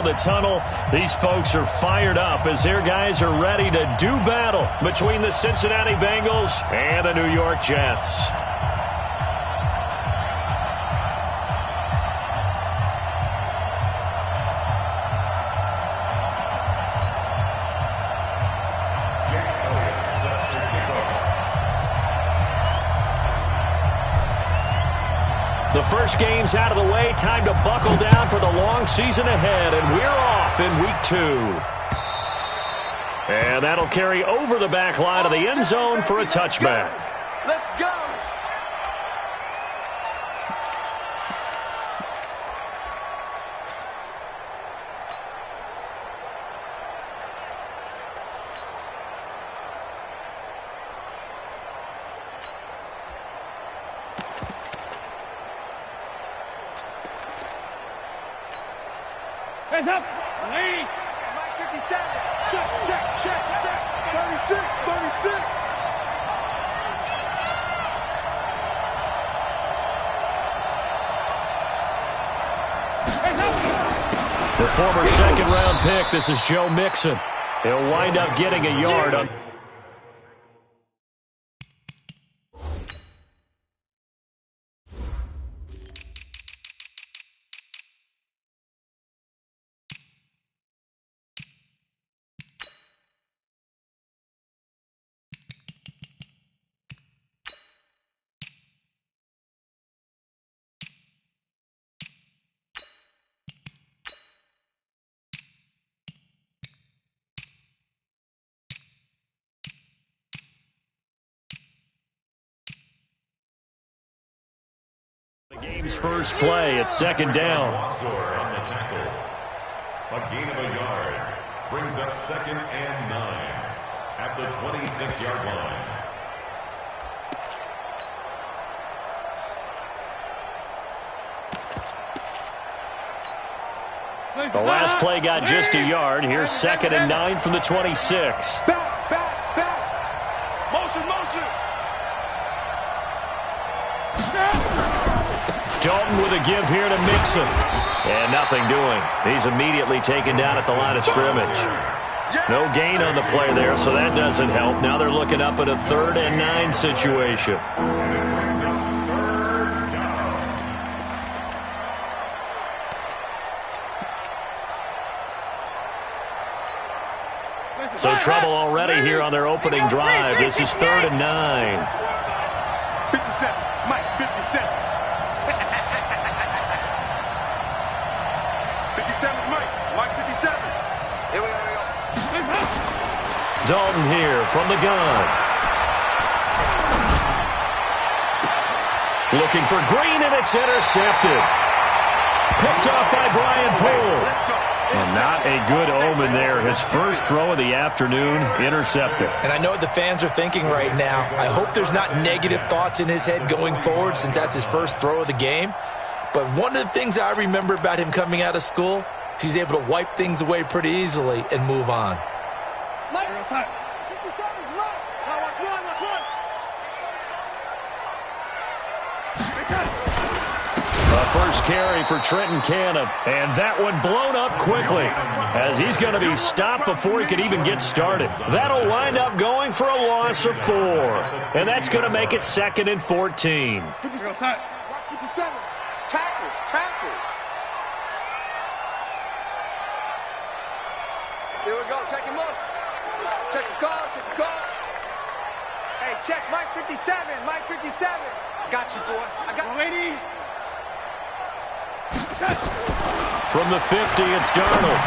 The tunnel, these folks are fired up as their guys are ready to do battle between the Cincinnati Bengals and the New York Jets. The first game's out of the way. Time to buckle down for the long season ahead, and we're off in week 2. And that'll carry over the back line of the end zone for a touchback. Let's go. Hands up. Lead. Mike 57. Check. 36. Hands up. The former second-round pick, this is Joe Mixon. He'll wind up getting a yard on. The game's first play, it's second down. On the tackle. A gain of a yard brings up 2nd and 9 at the 26-yard line. The last play got just a yard. Here's 2nd and 9 from the 26. Back. Motion. Dalton with a give here to Mixon. And nothing doing. He's immediately taken down at the line of scrimmage. No gain on the play there, so that doesn't help. Now they're looking up at a 3rd and 9 situation. So trouble already here on their opening drive. This is 3rd and 9. 57. Mike 57. 57 Mike 57. Here we go. Dalton here from the gun. Looking for Green, and it's intercepted. Picked off by Brian Poole. And not a good omen there. His first throw of the afternoon, intercepted. And I know what the fans are thinking right now. I hope there's not negative thoughts in his head going forward since that's his first throw of the game. But one of the things I remember about him coming out of school is he's able to wipe things away pretty easily and move on. Mike, 57's right. Now watch one. First carry for Trenton Cannon. And that one blown up quickly as he's going to be stopped before he can even get started. That'll wind up going for a loss of 4. And that's going to make it 2nd and 14. 57. Tackle. Here we go. Check him up. Check the call. Hey, check Mike 57. Got you, boy. I got you. From the 50, it's Darnold.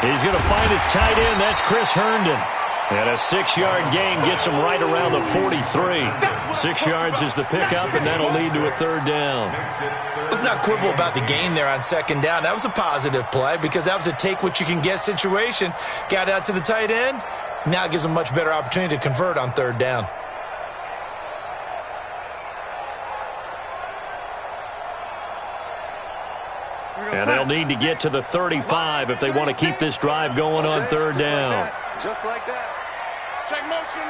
He's going to find his tight end. That's Chris Herndon. And a 6-yard gain gets him right around the 43. 6 yards is the pickup, and that'll lead to a 3rd down. Let's not quibble about the gain there on 2nd down. That was a positive play because that was a take-what-you-can-get situation. Got out to the tight end. Now it gives him a much better opportunity to convert on 3rd down. And they'll need to get to the 35 if they want to keep this drive going on 3rd down. Just like that. Check motion.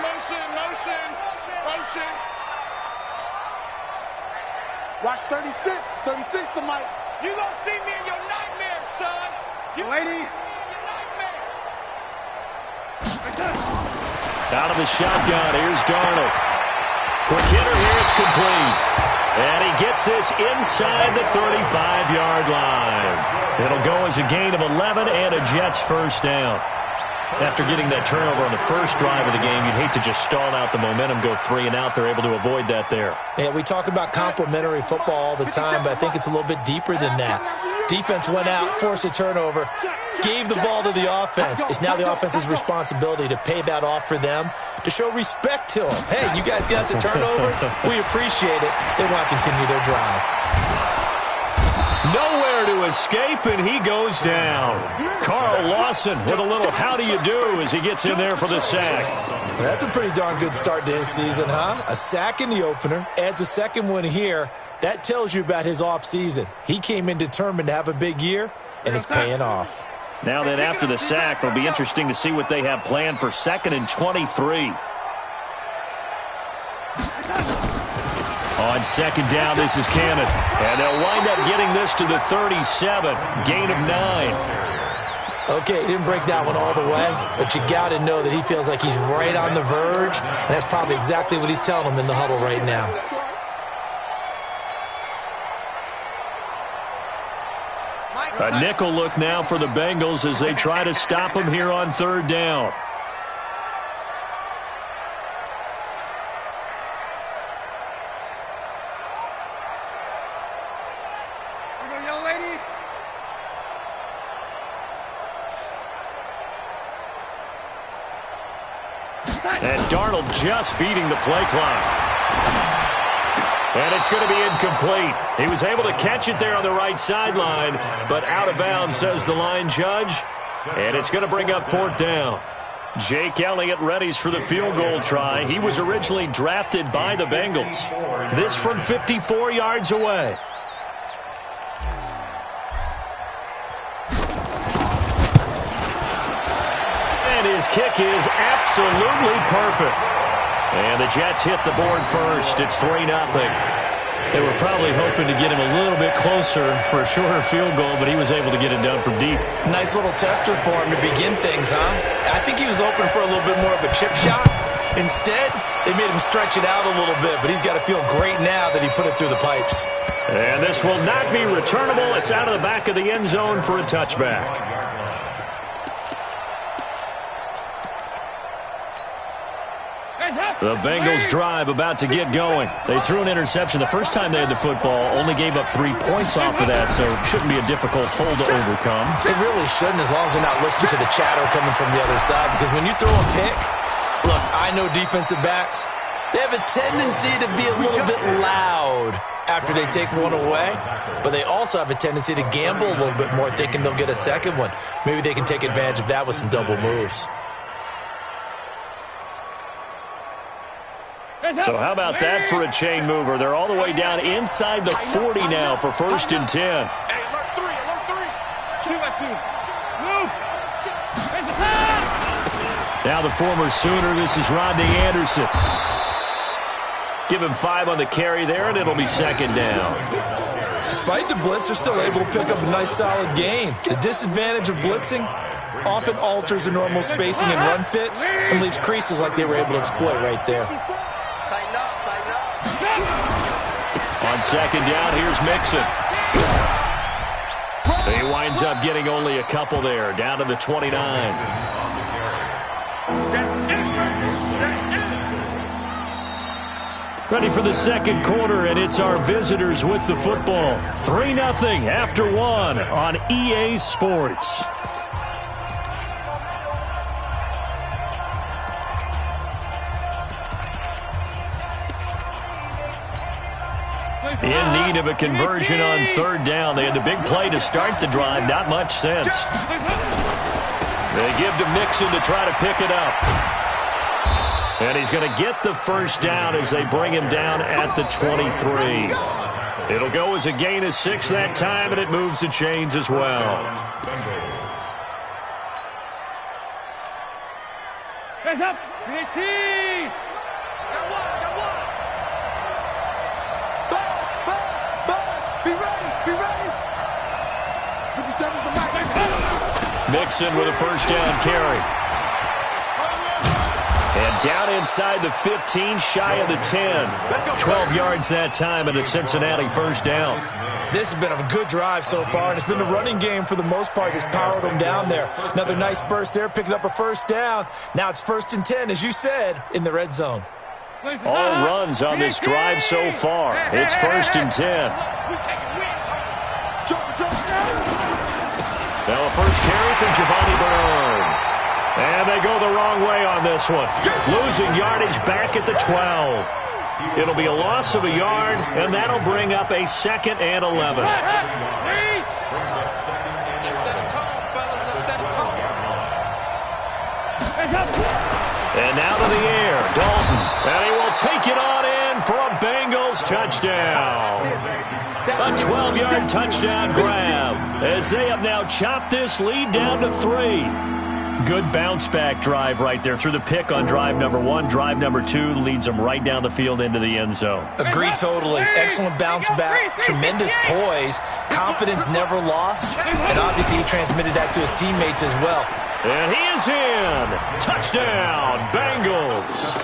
Watch 36. 36 to Mike. You gonna see me in your nightmares, son. Lady. Out of the shotgun, here's Darnold. Quick hitter here, it's complete. And he gets this inside the 35-yard line. It'll go as a gain of 11 and a Jets first down. After getting that turnover on the first drive of the game, you'd hate to just stall out the momentum, go 3 and out. They're able to avoid that there. Yeah, we talk about complementary football all the time, but I think it's a little bit deeper than that. Defense went out, forced a turnover, gave the ball to the offense. It's now the offense's responsibility to pay that off for them, to show respect to them. Hey, you guys got the turnover? We appreciate it. They want to continue their drive. Nowhere to escape, and he goes down. Carl Lawson with a little how do you do as he gets in there for the sack. That's a pretty darn good start to his season, huh? A sack in the opener, adds a second one here. That tells you about his offseason. He came in determined to have a big year, and it's paying off. Now then, after the sack, it'll be interesting to see what they have planned for 2nd and 23. On 2nd down, this is Cannon. And they'll wind up getting this to the 37. Gain of 9. Okay, he didn't break that one all the way, but you got to know that he feels like he's right on the verge, and that's probably exactly what he's telling them in the huddle right now. A nickel look now for the Bengals as they try to stop him here on 3rd down. And Darnold just beating the play clock. And it's going to be incomplete. He was able to catch it there on the right sideline, but out of bounds, says the line judge. And it's going to bring up 4th down. Jake Elliott readies for the field goal try. He was originally drafted by the Bengals. This from 54 yards away. And his kick is absolutely perfect. And the Jets hit the board first. It's 3-0. They were probably hoping to get him a little bit closer for a shorter field goal, but he was able to get it done from deep. Nice little tester for him to begin things, huh? I think he was open for a little bit more of a chip shot. Instead, they made him stretch it out a little bit, but he's got to feel great now that he put it through the pipes. And this will not be returnable. It's out of the back of the end zone for a touchback. The Bengals drive about to get going. They threw an interception the first time they had the football, only gave up 3 points off of that, so it shouldn't be a difficult hole to overcome. It really shouldn't, as long as they're not listening to the chatter coming from the other side, because when you throw a pick, look, I know defensive backs, they have a tendency to be a little bit loud after they take one away, but they also have a tendency to gamble a little bit more, thinking they'll get a second one. Maybe they can take advantage of that with some double moves. So how about that for a chain mover? They're all the way down inside the 40 now for 1st and 10. Hey, alert 3, alert 3. 2 by 2. Move. Now the former Sooner, this is Rodney Anderson. Give him 5 on the carry there, and it'll be 2nd down. Despite the blitz, they're still able to pick up a nice, solid gain. The disadvantage of blitzing often alters the normal spacing and run fits and leaves creases like they were able to exploit right there. On 2nd down, here's Mixon. He winds up getting only a couple there, down to the 29. Ready for the 2nd quarter, and it's our visitors with the football. 3-0 after 1 on EA Sports. In need of a conversion on 3rd down. They had the big play to start the drive. Not much sense. They give to Mixon to try to pick it up. And he's going to get the 1st down as they bring him down at the 23. It'll go as a gain of 6 that time, and it moves the chains as well. Hands up! 18! Be ready! 57's the mic. Mixon with a first down carry. And down inside the 15, shy of the 10. 12 yards that time and a Cincinnati first down. This has been a good drive so far, and it's been the running game for the most part that's powered them down there. Another nice burst there, picking up a first down. Now it's 1st and 10, as you said, in the red zone. All runs on this drive so far. It's 1st and 10. Now a first carry for Giovanni Bernard. And they go the wrong way on this one. Losing yardage back at the 12. It'll be a loss of a yard, and that'll bring up a 2nd and 11. Let's set a tone, fellas. Let's set a tone. And now to the air, Dalton. And he will take it on in for a Bengals touchdown. A 12-yard touchdown grab as they have now chopped this lead down to 3. Good bounce-back drive right there through the pick on drive number 1. Drive number 2 leads them right down the field into the end zone. Agree totally. Excellent bounce back, tremendous poise, confidence never lost, and obviously he transmitted that to his teammates as well. And he is in. Touchdown, Bengals.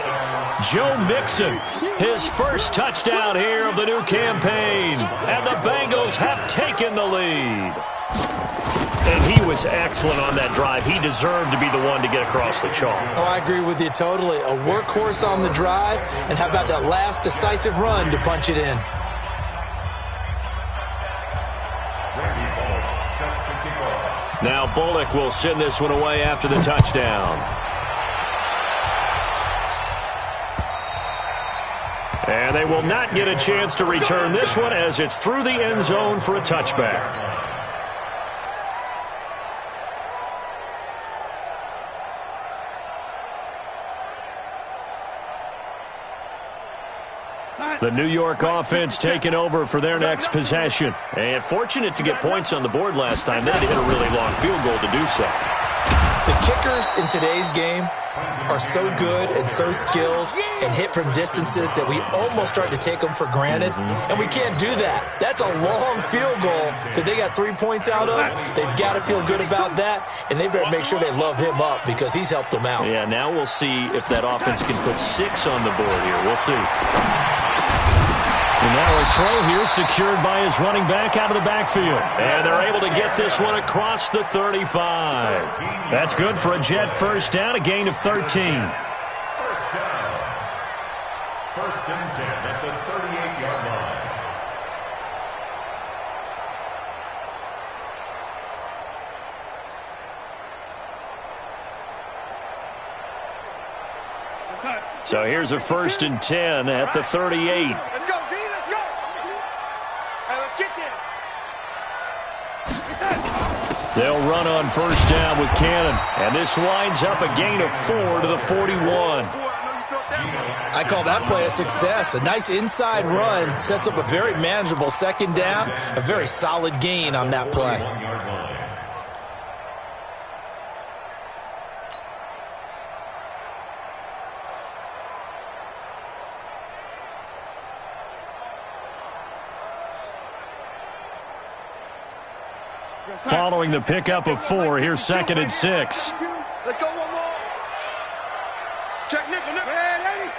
Joe Mixon, his first touchdown here of the new campaign. And the Bengals have taken the lead. And he was excellent on that drive. He deserved to be the one to get across the chalk. Oh, I agree with you totally. A workhorse on the drive, and how about that last decisive run to punch it in? Now Bullock will send this one away after the touchdown. And they will not get a chance to return this one as it's through the end zone for a touchback. The New York offense taking over for their next possession. And fortunate to get points on the board last time. They had to hit a really long field goal to do so. The kickers in today's game are so good and so skilled and hit from distances that we almost start to take them for granted. And we can't do that. That's a long field goal that they got 3 points out of. They've got to feel good about that, and they better make sure they love him up because he's helped them out. Yeah, now we'll see if that offense can put 6 on the board here. We'll see. And now a throw here secured by his running back out of the backfield. And they're able to get this one across the 35. That's good for a Jet first down, a gain of 13. First down. 1st and 10 at the 38-yard line. So here's a 1st and 10 at the 38. Let's go, D. Let's go. Hey, let's get there. They'll run on first down with Cannon. And this winds up a gain of 4 to the 41. I call that play a success. A nice inside run sets up a very manageable 2nd down, a very solid gain on that play. Following the pickup of 4, here's 2nd and 6. Let's go one more. Check nickel, nickel. Hey, lady.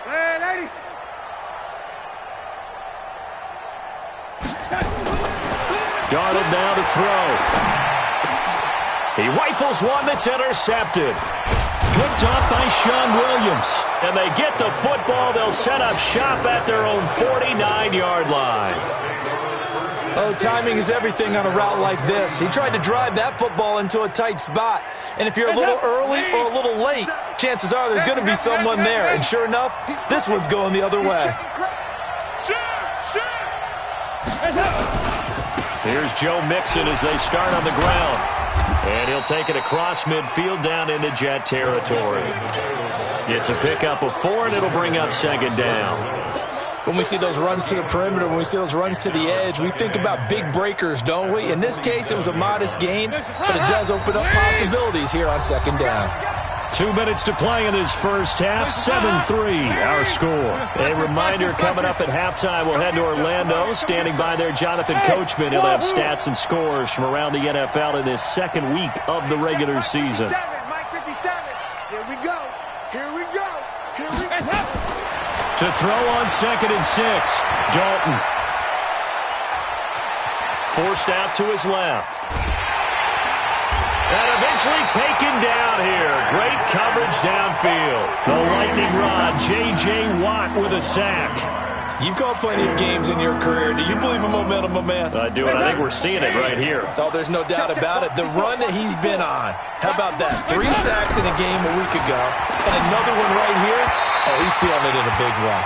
Hey, lady. Darted now to throw. He rifles one that's intercepted. Picked off by Sean Williams. And they get the football. They'll set up shop at their own 49-yard line. Oh, timing is everything on a route like this. He tried to drive that football into a tight spot. And if you're a little early or a little late, chances are there's going to be someone there. And sure enough, this one's going the other way. Here's Joe Mixon as they start on the ground. And he'll take it across midfield down into Jet territory. It's a pickup of 4, and it'll bring up 2nd down. When we see those runs to the perimeter, when we see those runs to the edge, we think about big breakers, don't we? In this case, it was a modest gain, but it does open up possibilities here on 2nd down. 2 minutes to play in this first half. 7-3, our score. A reminder coming up at halftime, we'll head to Orlando. Standing by there, Jonathan Coachman. He'll have stats and scores from around the NFL in this second week of the regular season. Mike 57. Here we go. Here we go. Here we go. To throw on 2nd and 6, Dalton. Forced out to his left. And eventually taken down here. Great coverage downfield. The lightning rod, J.J. Watt with a sack. You've called plenty of games in your career. Do you believe in momentum, my man? I do, and I think we're seeing it right here. Oh, there's no doubt about it. The run that he's been on. How about that? 3 sacks in a game a week ago. And another one right here. Oh, he's feeling it in a big way.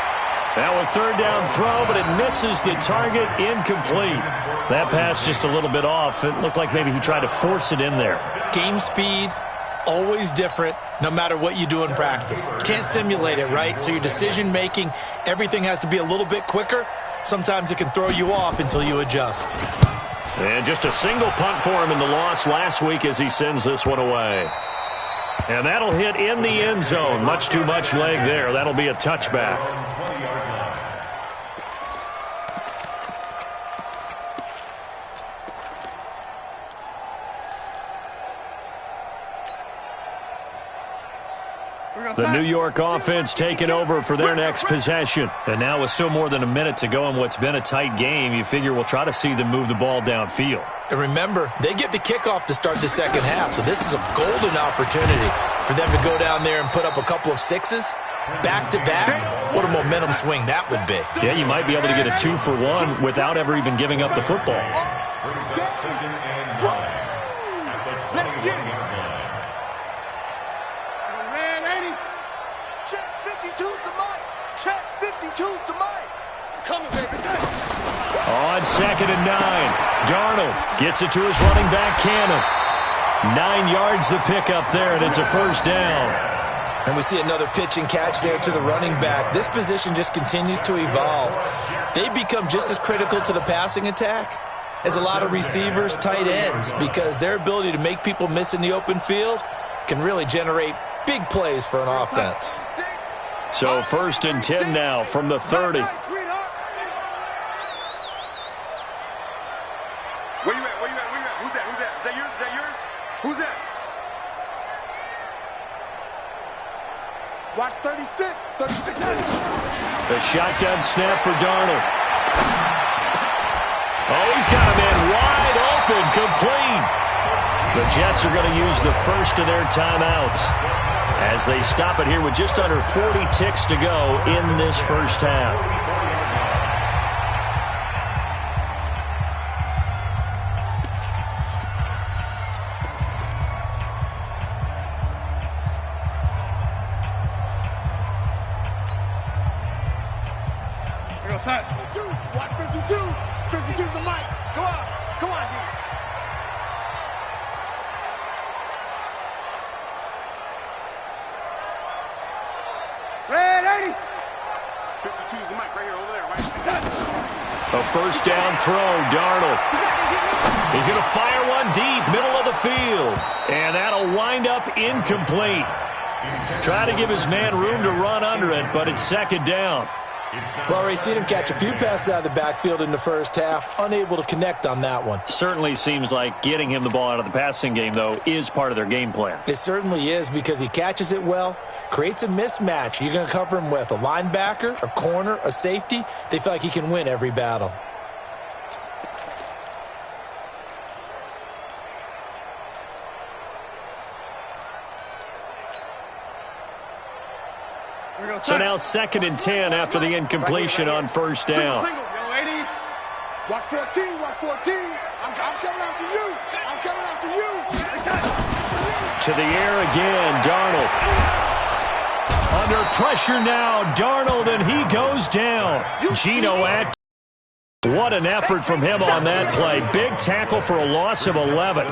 Now a 3rd down throw, but it misses the target. Incomplete. That pass just a little bit off. It looked like maybe he tried to force it in there. Game speed, always different, no matter what you do in practice. You can't simulate it, right? So your decision-making, everything has to be a little bit quicker. Sometimes it can throw you off until you adjust. And just a single punt for him in the loss last week as he sends this one away. And that'll hit in the end zone. Much too much leg there. That'll be a touchback. The New York offense taking over for their next possession. And now with still more than a minute to go in what's been a tight game, you figure we'll try to see them move the ball downfield. And remember, they get the kickoff to start the second half, so this is a golden opportunity for them to go down there and put up a couple of 6s back-to-back. What a momentum swing that would be. Yeah, you might be able to get a 2-for-1 without ever even giving up the football. Second and 9 at the 21-yard line. Check 52's the mic. Check 52's the mic. Coming, baby. On 2nd and 9, Darnold gets it to his running back, Cannon. 9 yards the pickup there, and it's a 1st down. And we see another pitch and catch there to the running back. This position just continues to evolve. They become just as critical to the passing attack as a lot of receivers, tight ends, because their ability to make people miss in the open field can really generate big plays for an offense. So 1st and 10 now from the 30. Where you at? Where you at? Where you at? Who's that? Who's that? Is that yours? Is that yours? Who's that? Watch 36. 36. The shotgun snap for Darnold. Oh, he's got a man wide open, complete. The Jets are going to use the first of their timeouts as they stop it here with just under 40 ticks to go in this first half. Here goes that. 52. Watch 52. 52's the mic. Come on. Come on, D. Red 80. 52's the mic right here, over there, right? A 1st down throw, Darnold. He's going to fire one deep, middle of the field. And that'll wind up incomplete. Try to give his man room to run under it, but it's 2nd down. Well, Ray, seen him catch a few passes out of the backfield in the first half, unable to connect on that one. Certainly seems like getting him the ball out of the passing game, though, is part of their game plan. It certainly is, because he catches it well, creates a mismatch. You're going to cover him with a linebacker, a corner, a safety. They feel like he can win every battle. So now 2nd and 10 after the incompletion on 1st down. Young lady. Watch 14. Watch 14. I'm coming after you. I'm coming after you. To the air again, Darnold. Under pressure now, Darnold, and he goes down. Geno Atkins. What an effort from him on that play. Big tackle for a loss of 11.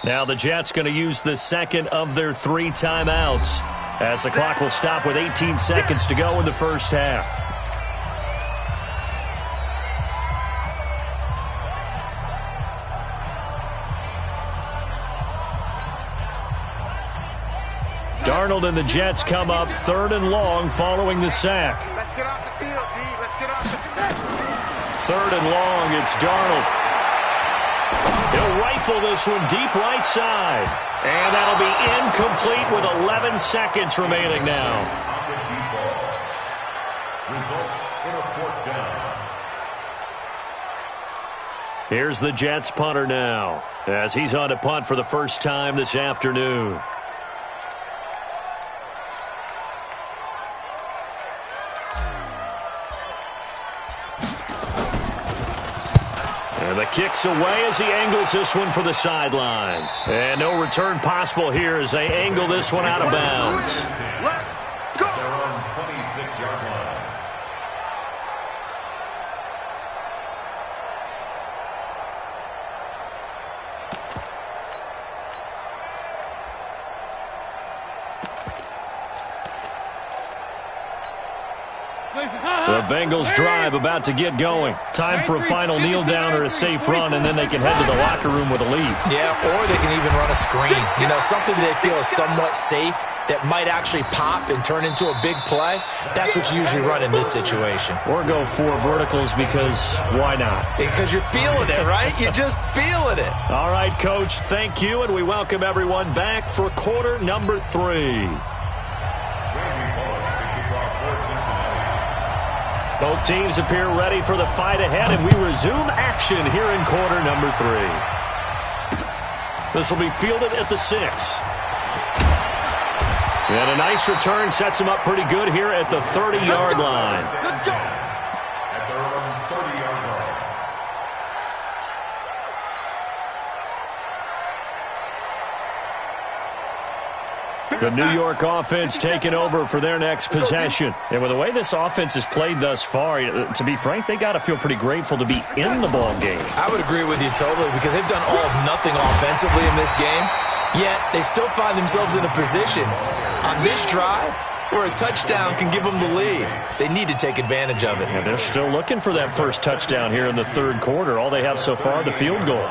Now the Jets going to use the second of their 3 timeouts, as the clock will stop with 18 seconds to go in the first half. Darnold and the Jets come up 3rd and long following the sack. Let's get off the field, D. Let's get off the field. 3rd and long, it's Darnold. He'll rifle this one deep right side. And that'll be incomplete with 11 seconds remaining now. On the deep ball. Results in a 4th down. Here's the Jets punter now, as he's on to punt for the first time this afternoon. And the kick's away as he angles this one for the sideline. And no return possible here as they angle this one out of bounds. Let's go. Their own 26-yard line. The Bengals drive about to get going. Time for a final kneel down or a safe run, and then they can head to the locker room with a lead. Yeah, or they can even run a screen. You know, something they feel is somewhat safe that might actually pop and turn into a big play. That's what you usually run in this situation. Or go 4 verticals because why not? Because you're feeling it, right? You're just feeling it. All right, Coach, thank you, and we welcome everyone back for quarter number 3. Both teams appear ready for the fight ahead, and we resume action here in quarter number 3. This will be fielded at the 6. And a nice return sets him up pretty good here at the 30-yard line. Let's go. At their own 30-yard line. The New York offense taking over for their next possession. And with the way this offense has played thus far, to be frank, they got to feel pretty grateful to be in the ball game. I would agree with you totally because they've done all of nothing offensively in this game, yet they still find themselves in a position on this drive where a touchdown can give them the lead. They need to take advantage of it. And they're still looking for that first touchdown here in the 3rd quarter. All they have so far, the field goal.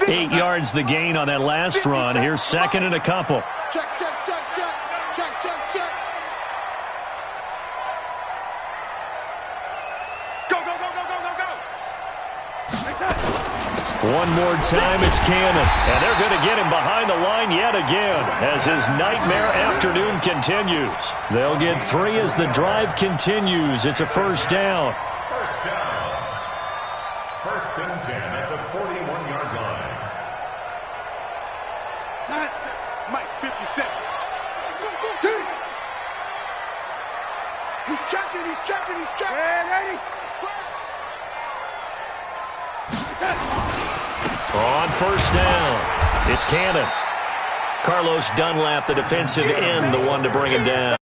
Eight yards the gain on that last run. Here's 2nd and a couple. Check, check, check, check. Check, check, check. Go, go, go, go, go, go, go. One more time, it's Cannon. And they're going to get him behind the line yet again as his nightmare afternoon continues. They'll get 3 as the drive continues. It's a first down. First down. 1st and 10 at the 41-yard line. Mike, 57. Dude. He's checking, he's checking, he's checking. Ready? On first down, it's Cannon. Carlos Dunlap, the defensive end, the one to bring him down.